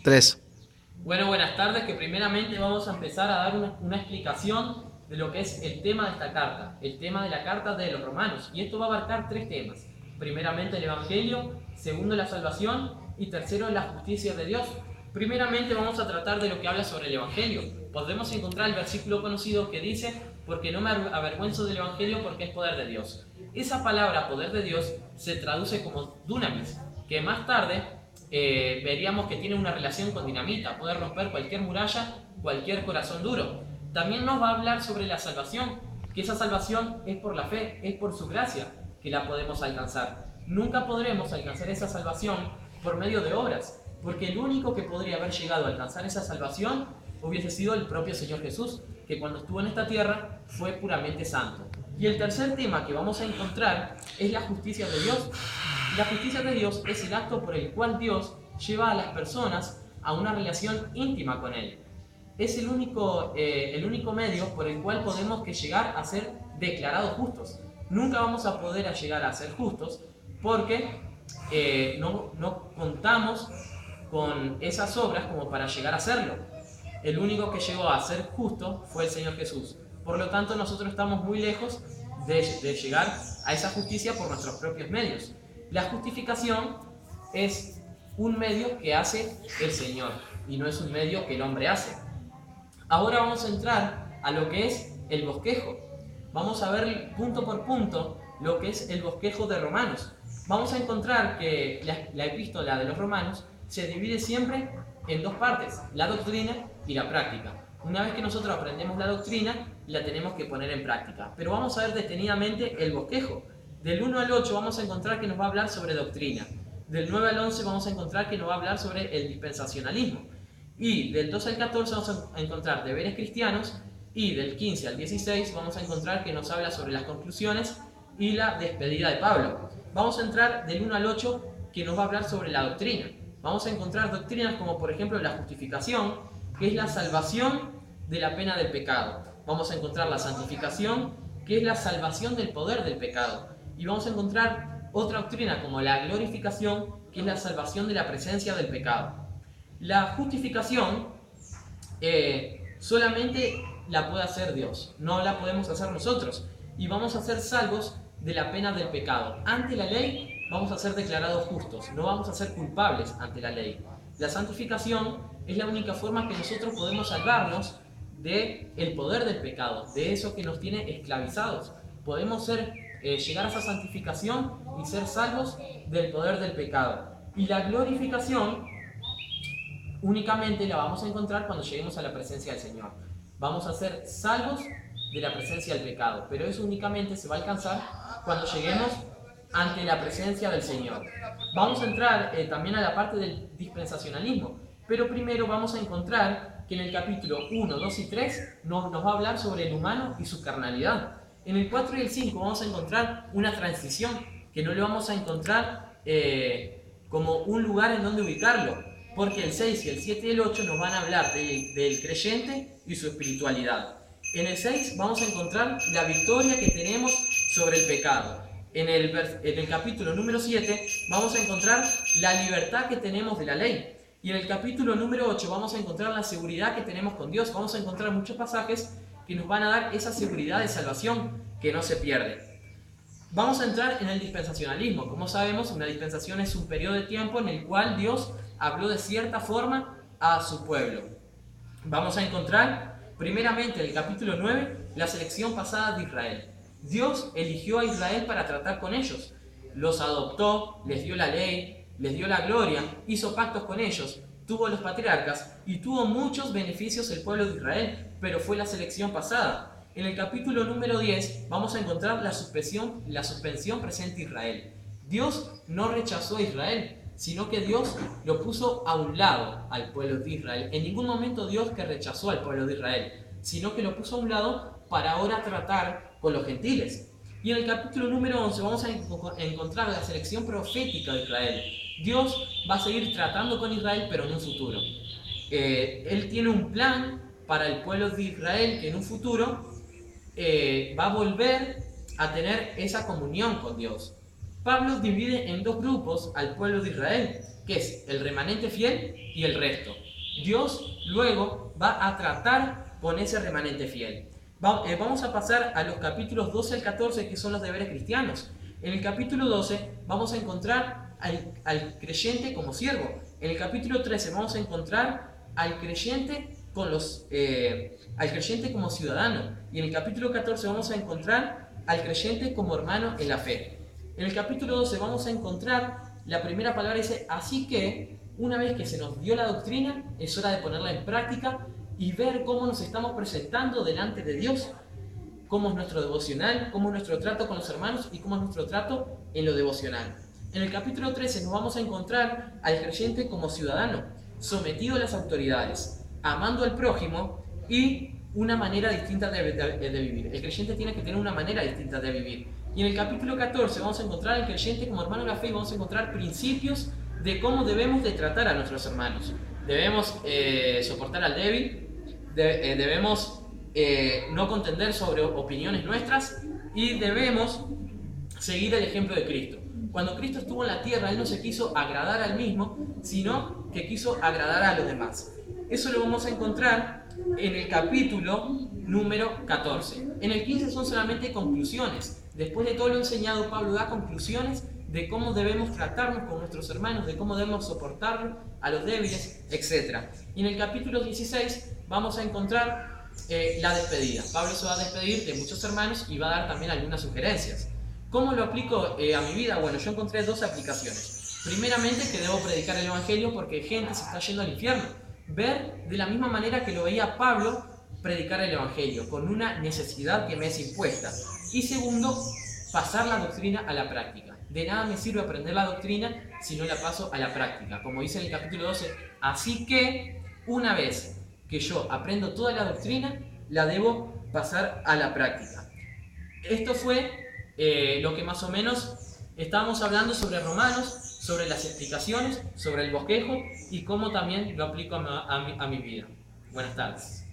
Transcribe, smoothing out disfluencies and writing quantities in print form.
3. Bueno, buenas tardes, que primeramente vamos a empezar a dar una explicación de lo que es el tema de esta carta, el tema de la carta de los romanos. Y esto va a abarcar tres temas. Primeramente el Evangelio, segundo la salvación y tercero la justicia de Dios. Primeramente vamos a tratar de lo que habla sobre el Evangelio. Podemos encontrar el versículo conocido que dice: porque no me avergüenzo del Evangelio porque es poder de Dios. Esa palabra poder de Dios se traduce como dunamis, que más tarde veríamos que tiene una relación con dinamita, puede romper cualquier muralla, cualquier corazón duro. También nos va a hablar sobre la salvación, que esa salvación es por la fe, es por su gracia que la podemos alcanzar. Nunca podremos alcanzar esa salvación por medio de obras, porque el único que podría haber llegado a alcanzar esa salvación hubiese sido el propio Señor Jesús, que cuando estuvo en esta tierra fue puramente santo. Y el tercer tema que vamos a encontrar es la justicia de Dios. La justicia de Dios es el acto por el cual Dios lleva a las personas a una relación íntima con Él. Es el único medio por el cual podemos llegar a ser declarados justos. Nunca vamos a poder llegar a ser justos porque no contamos con esas obras como para llegar a serlo. El único que llegó a ser justo fue el Señor Jesús. Por lo tanto, nosotros estamos muy lejos de llegar a esa justicia por nuestros propios medios. La justificación es un medio que hace el Señor y no es un medio que el hombre hace. Ahora vamos a entrar a lo que es el bosquejo. Vamos a ver punto por punto lo que es el bosquejo de Romanos. Vamos a encontrar que la epístola de los Romanos se divide siempre en dos partes: la doctrina y la práctica. Una vez que nosotros aprendemos la doctrina, la tenemos que poner en práctica. Pero vamos a ver detenidamente el bosquejo. Del 1 al 8 vamos a encontrar que nos va a hablar sobre doctrina. Del 9 al 11 vamos a encontrar que nos va a hablar sobre el dispensacionalismo. Y del 2 al 14 vamos a encontrar deberes cristianos. Y del 15 al 16 vamos a encontrar que nos habla sobre las conclusiones y la despedida de Pablo. Vamos a entrar del 1 al 8 que nos va a hablar sobre la doctrina. Vamos a encontrar doctrinas como por ejemplo la justificación, que es la salvación de la pena del pecado. Vamos a encontrar la santificación, que es la salvación del poder del pecado. Y vamos a encontrar otra doctrina como la glorificación, que es la salvación de la presencia del pecado. La justificación solamente la puede hacer Dios, no la podemos hacer nosotros. Y vamos a ser salvos de la pena del pecado. Ante la ley vamos a ser declarados justos, no vamos a ser culpables ante la ley. La santificación es la única forma que nosotros podemos salvarnos del poder del pecado, de eso que nos tiene esclavizados. Podemos llegar a esa santificación y ser salvos del poder del pecado. Y la glorificación únicamente la vamos a encontrar cuando lleguemos a la presencia del Señor. Vamos a ser salvos de la presencia del pecado, pero eso únicamente se va a alcanzar cuando lleguemos ante la presencia del Señor. Vamos a entrar también a la parte del dispensacionalismo, pero primero vamos a encontrar que en el capítulo 1, 2 y 3 nos va a hablar sobre el humano y su carnalidad. En el 4 y el 5 vamos a encontrar una transición que no le vamos a encontrar como un lugar en donde ubicarlo, porque el 6 y el 7 y el 8 nos van a hablar del creyente y su espiritualidad. En el 6 vamos a encontrar la victoria que tenemos sobre el pecado. En el capítulo número 7 vamos a encontrar la libertad que tenemos de la ley. Y en el capítulo número 8 vamos a encontrar la seguridad que tenemos con Dios. Vamos a encontrar muchos pasajes que nos van a dar esa seguridad de salvación que no se pierde. Vamos a entrar en el dispensacionalismo. Como sabemos, una dispensación es un periodo de tiempo en el cual Dios habló de cierta forma a su pueblo. Vamos a encontrar primeramente en el capítulo 9 la selección pasada de Israel. Dios eligió a Israel para tratar con ellos. Los adoptó, les dio la ley, les dio la gloria, hizo pactos con ellos, tuvo los patriarcas y tuvo muchos beneficios el pueblo de Israel, pero fue la selección pasada. En el capítulo número 10 vamos a encontrar la suspensión presente a Israel. Dios no rechazó a Israel, sino que Dios lo puso a un lado al pueblo de Israel. En ningún momento Dios que rechazó al pueblo de Israel, sino que lo puso a un lado para ahora tratar con los gentiles. Y en el capítulo número 11 vamos a encontrar la selección profética de Israel. Dios va a seguir tratando con Israel, pero en un futuro. Él tiene un plan para el pueblo de Israel que en un futuro va a volver a tener esa comunión con Dios. Pablo divide en dos grupos al pueblo de Israel, que es el remanente fiel y el resto. Dios luego va a tratar con ese remanente fiel. Vamos a pasar a los capítulos 12 al 14, que son los deberes cristianos. En el capítulo 12 vamos a encontrar al creyente como siervo. En el capítulo 13 vamos a encontrar al creyente como ciudadano. Y en el capítulo 14 vamos a encontrar al creyente como hermano en la fe. En el capítulo 12 vamos a encontrar la primera palabra, dice: así que una vez que se nos dio la doctrina, es hora de ponerla en práctica y ver cómo nos estamos presentando delante de Dios, cómo es nuestro devocional, cómo es nuestro trato con los hermanos y cómo es nuestro trato en lo devocional. En el capítulo 13 nos vamos a encontrar al creyente como ciudadano, sometido a las autoridades, amando al prójimo y una manera distinta de vivir. El creyente tiene que tener una manera distinta de vivir. Y en el capítulo 14 vamos a encontrar al creyente como hermano de la fe y vamos a encontrar principios de cómo debemos de tratar a nuestros hermanos. Debemos soportar al débil, debemos no contender sobre opiniones nuestras y debemos seguir el ejemplo de Cristo. Cuando Cristo estuvo en la tierra, Él no se quiso agradar al mismo, sino que quiso agradar a los demás. Eso lo vamos a encontrar en el capítulo número 14. En el 15 son solamente conclusiones. Después de todo lo enseñado, Pablo da conclusiones de cómo debemos tratarnos con nuestros hermanos, de cómo debemos soportar a los débiles, etc. Y en el capítulo 16 vamos a encontrar la despedida. Pablo se va a despedir de muchos hermanos y va a dar también algunas sugerencias. ¿Cómo lo aplico a mi vida? Bueno, yo encontré dos aplicaciones. Primeramente, que debo predicar el Evangelio porque gente se está yendo al infierno. Ver de la misma manera que lo veía Pablo predicar el Evangelio, con una necesidad que me es impuesta. Y segundo, pasar la doctrina a la práctica. De nada me sirve aprender la doctrina si no la paso a la práctica. Como dice en el capítulo 12, así que una vez que yo aprendo toda la doctrina, la debo pasar a la práctica. Esto fue lo que más o menos estábamos hablando sobre Romanos, sobre las explicaciones, sobre el bosquejo y cómo también lo aplico a mi vida. Buenas tardes.